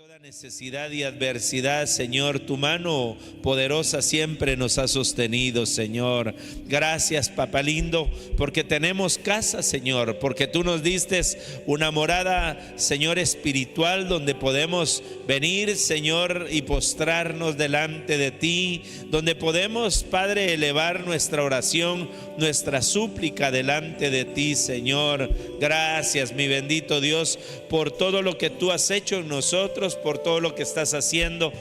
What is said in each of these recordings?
toda necesidad y adversidad, Señor, tu mano poderosa siempre nos ha sostenido, Señor. Gracias, papá lindo, porque tenemos casa, Señor, porque tú nos diste una morada, Señor, espiritual, donde podemos venir, Señor, y postrarnos delante de ti, donde podemos, Padre, elevar nuestra oración, nuestra súplica delante de ti, Señor. Gracias, mi bendito Dios, por todo lo que tú has hecho en nosotros, por todo lo que estás haciendo,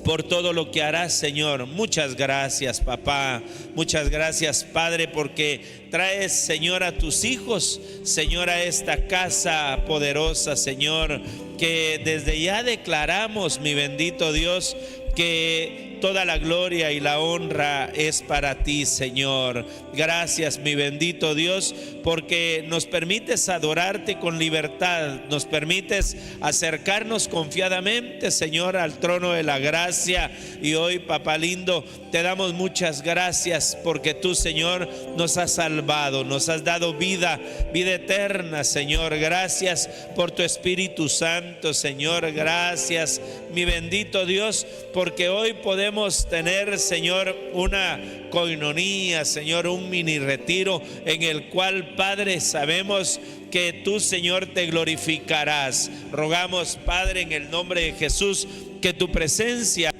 por todo lo que harás, Señor. Muchas gracias, papá. Muchas gracias, Padre, porque traes, Señor, a tus hijos, Señor, a esta casa poderosa, Señor, que desde ya declaramos, mi bendito Dios, que toda la gloria y la honra es para ti, Señor. Gracias, mi bendito Dios, porque nos permites adorarte con libertad, nos permites acercarnos confiadamente, Señor, al trono de la gracia. Y hoy, papá lindo, te damos muchas gracias porque tú, Señor, nos has salvado, nos has dado vida, vida eterna, Señor. Gracias por tu Espíritu Santo, Señor. Gracias, mi bendito Dios, porque hoy podemos tener, Señor, una coinonía, Señor, un mini retiro en el cual, Padre, sabemos que tú, Señor, te glorificarás. Rogamos, Padre, en el nombre de Jesús, que tu presencia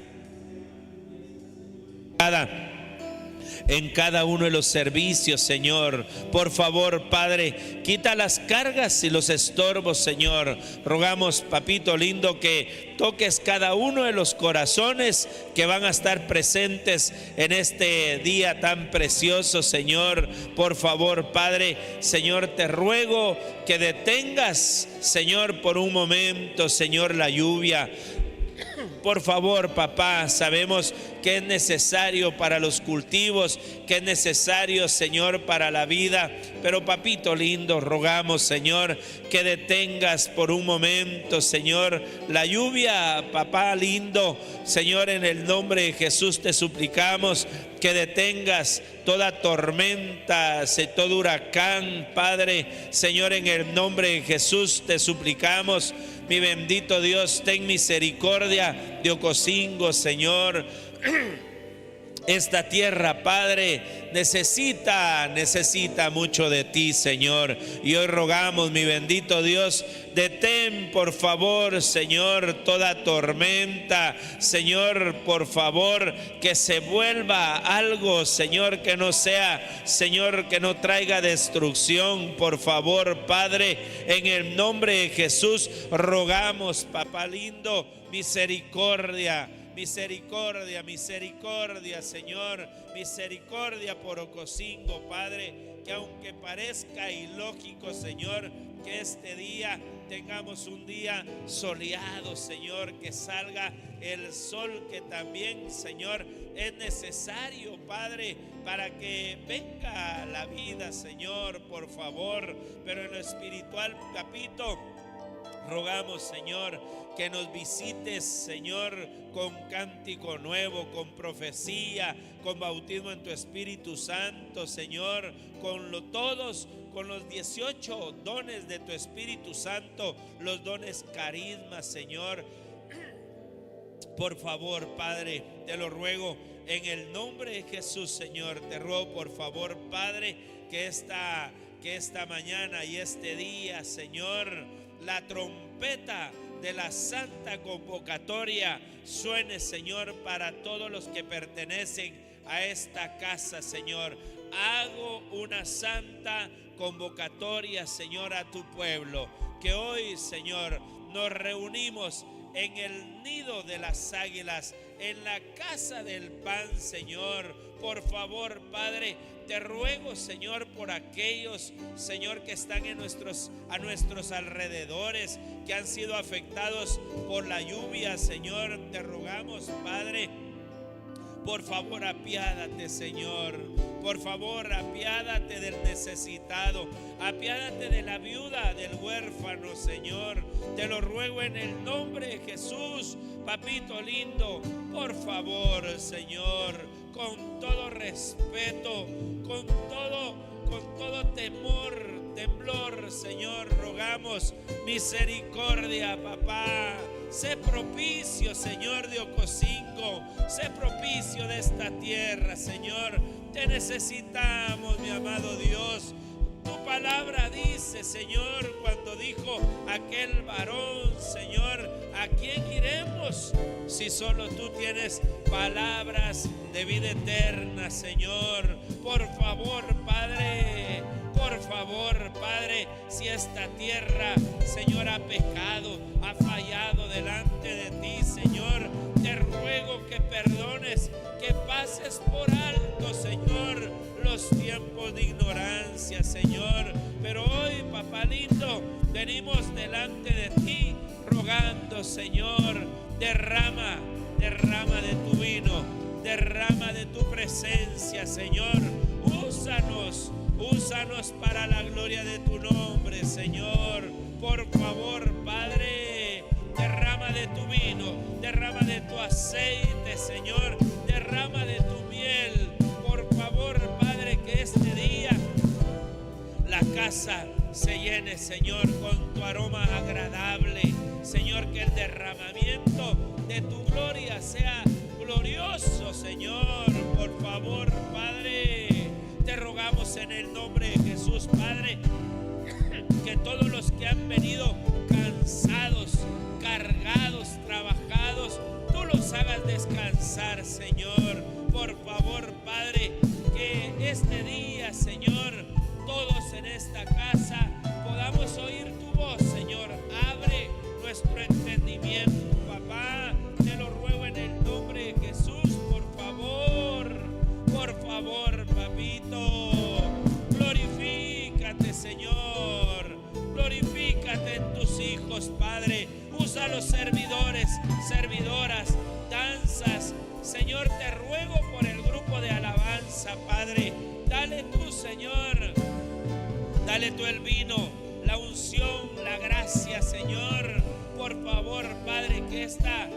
en cada uno de los servicios, Señor. Por favor, Padre, quita las cargas y los estorbos, Señor. Rogamos, papito lindo, que toques cada uno de los corazones que van a estar presentes en este día tan precioso, Señor. Por favor, Padre, Señor, te ruego que detengas, Señor, por un momento, Señor, la lluvia. Por favor, papá, sabemos que es necesario para los cultivos, que es necesario, Señor, para la vida. Pero, papito lindo, rogamos, Señor, que detengas por un momento, Señor, la lluvia, papá lindo. Señor, en el nombre de Jesús te suplicamos que detengas toda tormenta, todo huracán, Padre. Señor, en el nombre de Jesús te suplicamos. Mi bendito Dios, ten misericordia de Ocosingo, Señor. Esta tierra, Padre, necesita mucho de ti, Señor. Y hoy rogamos, mi bendito Dios, detén, por favor, Señor, toda tormenta. Señor, por favor, que se vuelva algo, Señor, que no sea, Señor, que no traiga destrucción. Por favor, Padre, en el nombre de Jesús, rogamos, papá lindo, misericordia. Misericordia, misericordia, Señor, misericordia por Ocosingo, Padre, que aunque parezca ilógico, Señor, que este día tengamos un día soleado, Señor, que salga el sol, que también, Señor, es necesario, Padre, para que venga la vida, Señor, por favor. Pero en lo espiritual, papito, rogamos, Señor, que nos visites, Señor, con cántico nuevo, con profecía, con bautismo en tu Espíritu Santo, Señor, con los 18 dones de tu Espíritu Santo, los dones carismas, Señor. Por favor, Padre, te lo ruego en el nombre de Jesús, Señor. Te ruego, por favor, Padre, que esta mañana y este día, Señor, la trompeta de la santa convocatoria suene, Señor, para todos los que pertenecen a esta casa, Señor. Hago una santa convocatoria, Señor, a tu pueblo, que hoy, Señor, nos reunimos en el nido de las águilas, en la casa del pan, Señor. Por favor, Padre, te ruego, Señor, por aquellos, Señor, que están a nuestros alrededores, que han sido afectados por la lluvia, Señor. Te rogamos, Padre, por favor, apiádate, Señor. Por favor, apiádate del necesitado. Apiádate de la viuda, del huérfano, Señor. Te lo ruego en el nombre de Jesús, papito lindo. Por favor, Señor, con todo respeto, con todo con todo temor, temblor, Señor, rogamos misericordia, papá. Sé propicio, Señor, de Ocosingo. Sé propicio de esta tierra, Señor. Te necesitamos, mi amado Dios. Tu palabra dice, Señor, cuando dijo aquel varón, Señor, ¿a quién iremos si solo tú tienes palabras de vida eterna, Señor? Por favor, Padre, por favor, Padre, si esta tierra, Señor, ha pecado, ha fallado delante de ti, Señor, te ruego que perdones, que pases por alto, Señor, los tiempos de ignorancia, Señor. Pero hoy, papá lindo, venimos delante de ti rogando, Señor, derrama de tu vino, derrama de tu presencia, Señor. Úsanos para la gloria de tu nombre, Señor. Por favor, Padre, derrama de tu vino, derrama de tu aceite, Señor, derrama de tu miel. Por favor, Padre, que este día la casa se llene, Señor, con tu aroma agradable. Señor, que el derramamiento de tu gloria sea glorioso, Señor. Por favor, Padre, te rogamos en el nombre de Jesús, Padre, que todos los que han venido cansados, cargados, trabajados, tú los hagas descansar, Señor. Por favor, Padre, que este día, Señor, todos en esta casa podamos oír tu voz, Señor. Abre nuestro entendimiento, papá. Te lo ruego en el nombre de Jesús, por favor, papito. Glorifícate, Señor. Glorifícate en tus hijos, Padre. Usa a los servidores, servidoras, danzas. Señor, te ruego por el grupo de alabanza, Padre. Dale tú, Señor. Dale tú el vino, la unción, la gracia, Señor. Por favor, Padre, que esta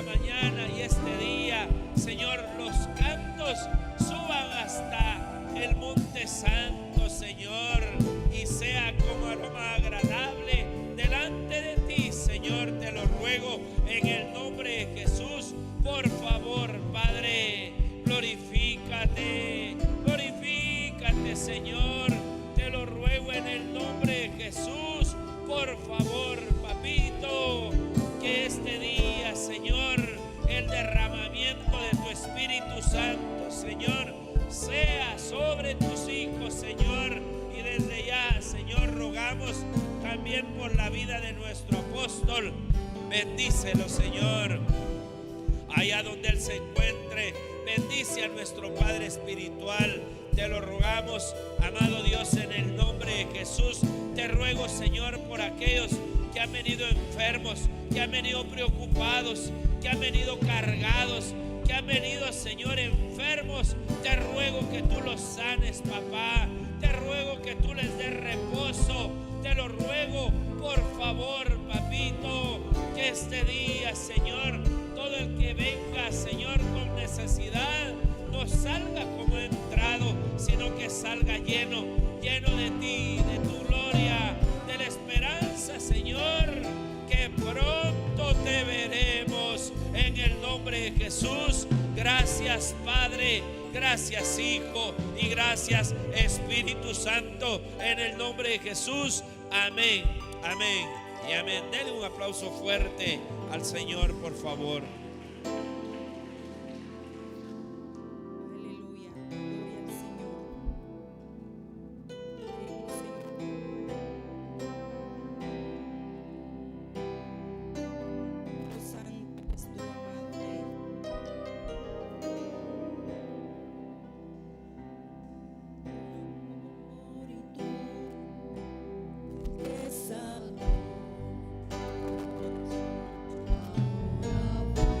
mañana y este día, Señor, los cantos suban hasta el monte santo, Señor, y sea como aroma agradable delante de ti, Señor. Te lo ruego en el nombre de Jesús. Por favor, Padre, glorifícate, Señor. Te lo ruego en el nombre de Jesús. Por favor, papito, que este día, Señor, el derramamiento de tu Espíritu Santo, Señor, sea sobre tus hijos, Señor. Y desde ya, Señor, rogamos también por la vida de nuestro apóstol. Bendícelo, Señor, allá donde él se encuentre. Bendice a nuestro Padre espiritual. Te lo rogamos, amado Dios, en el nombre de Jesús. Te ruego, Señor, por aquellos que han venido enfermos, que han venido preocupados, que han venido cargados, que han venido, Señor, enfermos. Te ruego que tú los sanes, papá. Te ruego que tú les des reposo. Te lo ruego, por favor, papito, que este día, Señor, todo el que venga, Señor, con necesidad, no salga como ha entrado, sino que salga lleno de ti, de tu gloria, de la esperanza, Señor, que pronto te veremos en el nombre de Jesús. Gracias, Padre, gracias, Hijo, y gracias, Espíritu Santo, en el nombre de Jesús. Amén, amén y amén. Denle un aplauso fuerte al Señor, por favor. Amor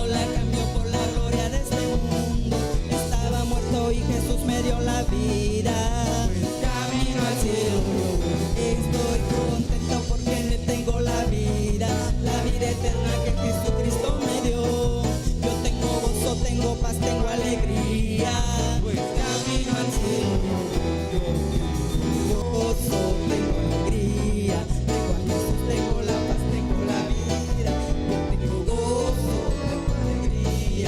la cambió por la gloria de este mundo. Estaba muerto y Jesús me dio la vida. Camino al cielo, estoy contento porque tengo la vida eterna que Jesucristo me dio. Yo tengo gozo, tengo paz, tengo alegría. Camino al cielo, yo gozo, tengo alegría. Tengo a Jesús, tengo la paz, tengo la vida. Yo tengo gozo, tengo alegría.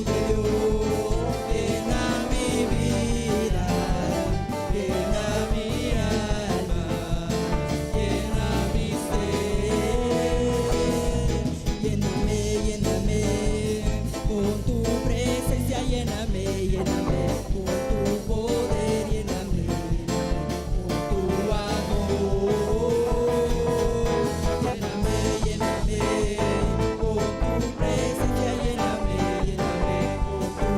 de Dios, llena mi vida, llena mi alma, llena mi ser. Lléname, lléname con tu presencia, lléname, lléname con tu poder, lléname con tu amor. Lléname, lléname con tu presencia, lléname, lléname con tu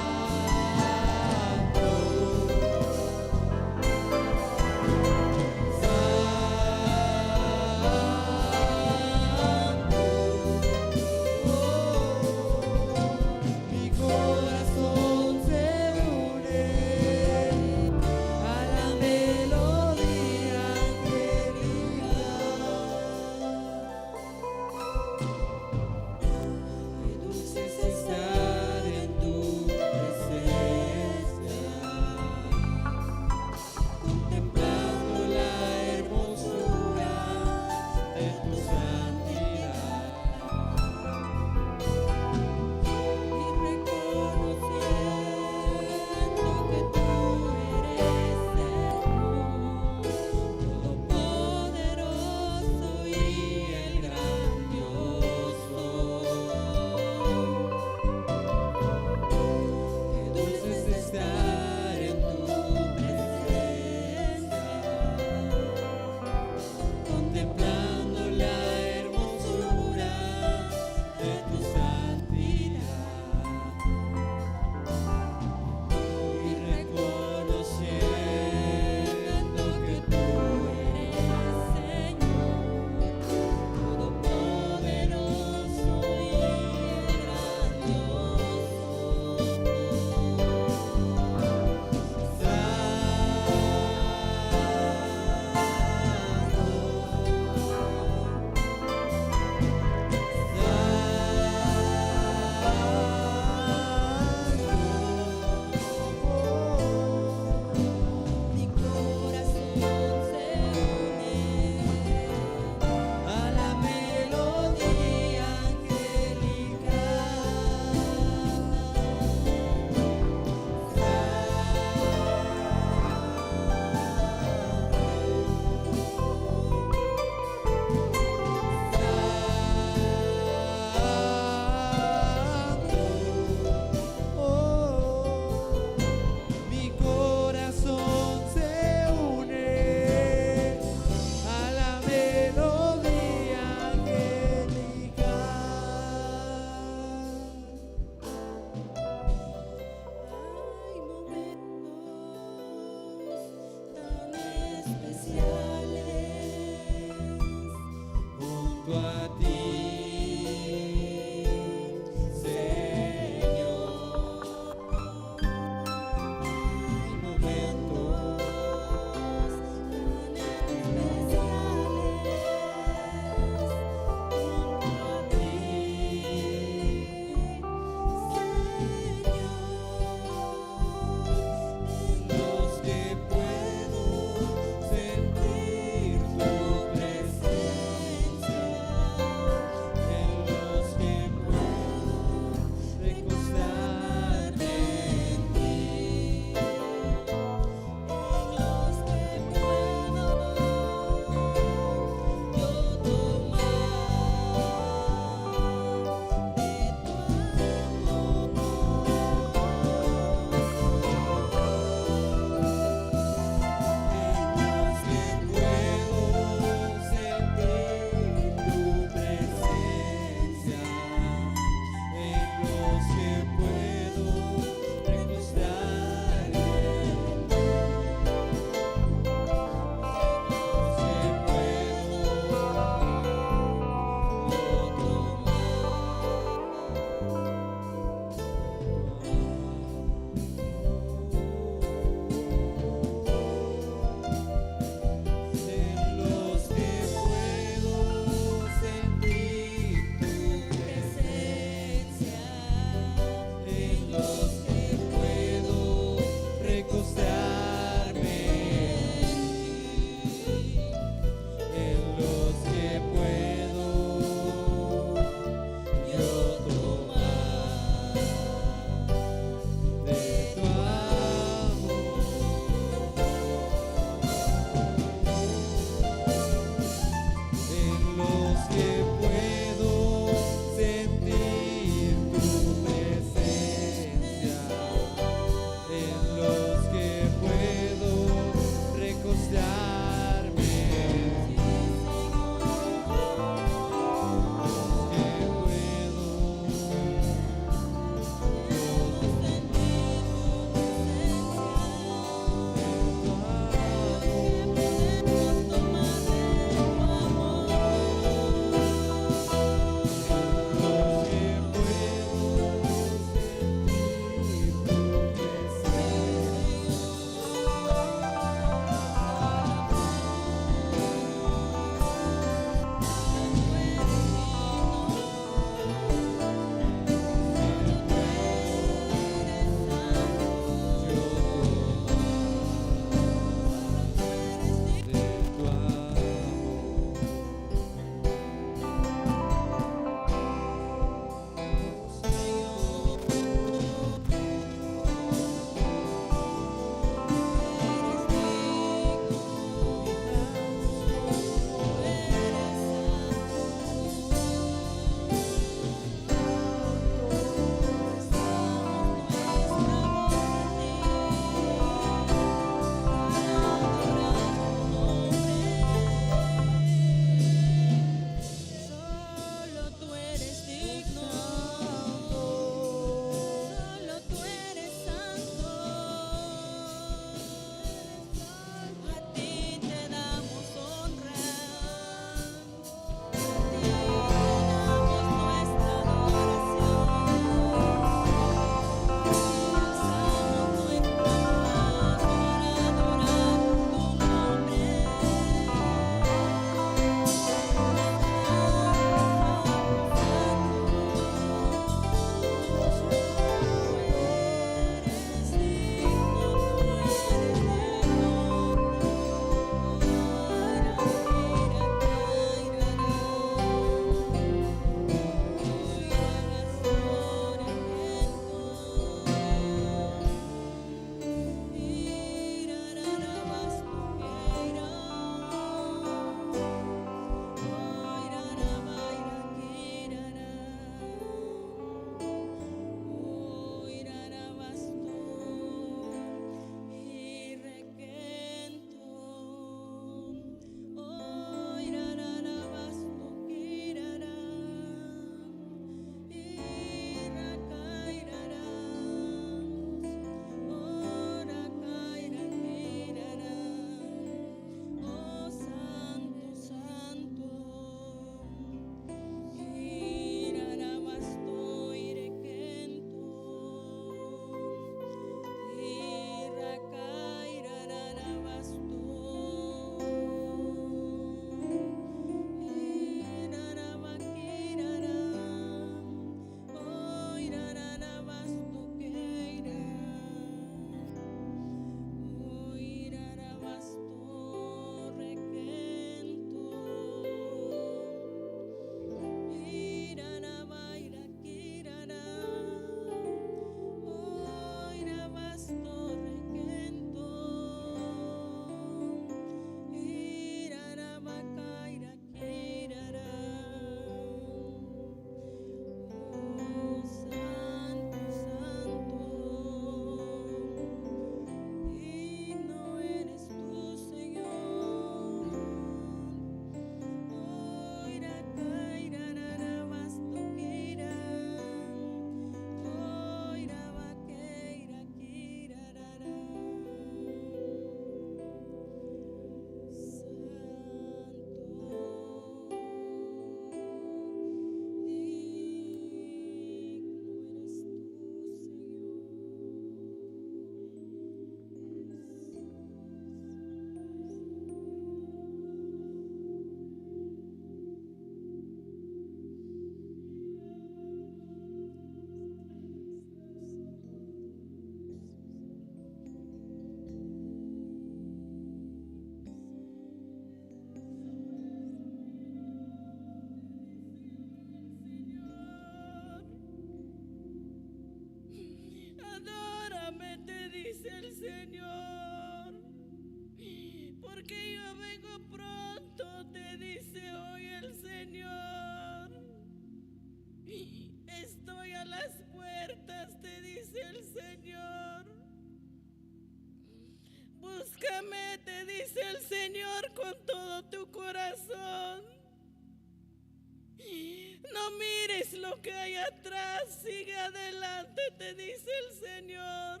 lo que hay atrás, sigue adelante, te dice el Señor.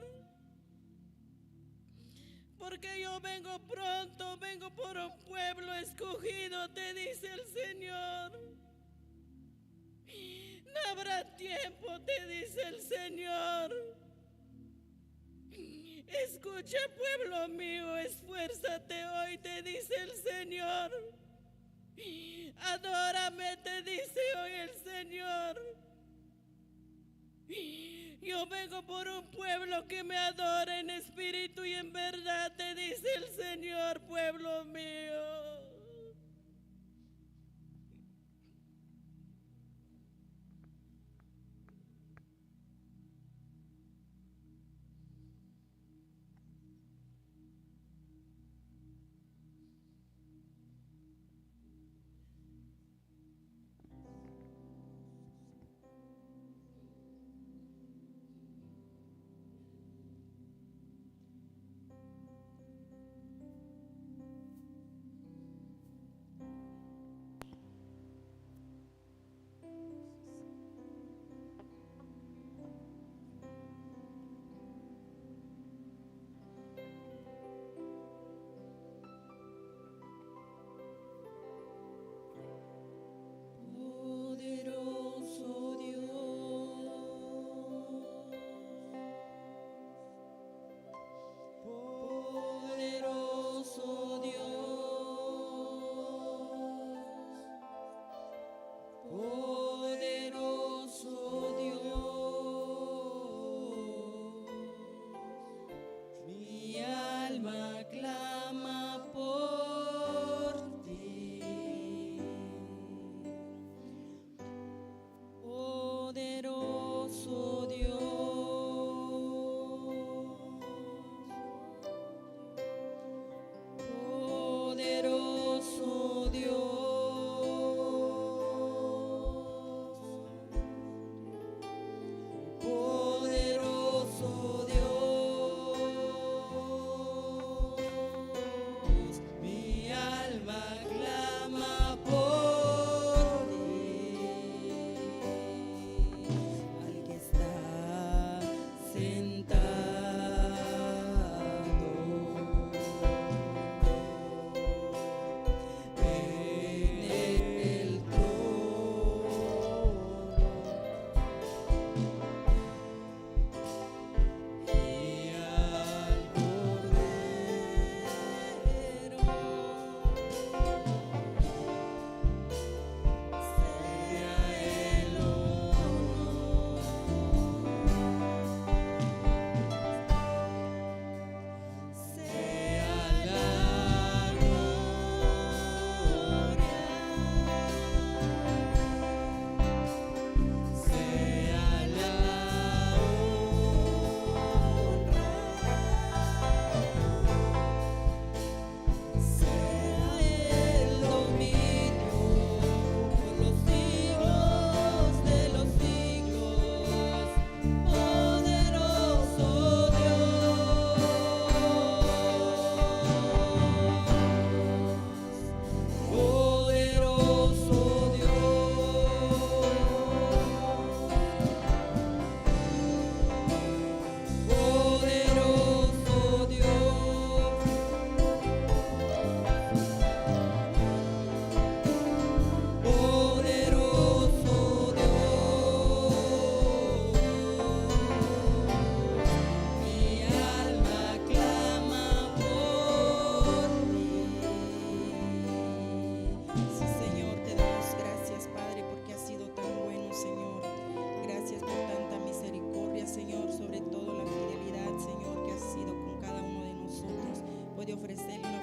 Porque yo vengo pronto, vengo por un pueblo escogido, te dice el Señor. No habrá tiempo, te dice el Señor. Escucha, pueblo mío, esfuérzate hoy, te dice el Señor. Adórame, te dice hoy el Señor. Yo vengo por un pueblo que me adora en espíritu y en verdad, te dice el Señor, pueblo mío. Poderoso Dios, mi alma clama por ti. Poderoso Dios, poderoso Dios, poderoso Dios, mi alma clama por ti. Al que está sentado en el trono y al Cordero sea el honor, sea la gloria, sea la honra, sea el dominio por los siglos de los siglos. Poderoso Dios, poderoso Dios, poderoso Dios, poderoso Dios, mi alma clama por ti. Sí, Señor, te damos gracias, Padre, porque has sido tan bueno, Señor. Gracias por tanta misericordia, Señor, sobre todo la fidelidad, Señor, que has sido con cada uno de nosotros. Puede ofrecerle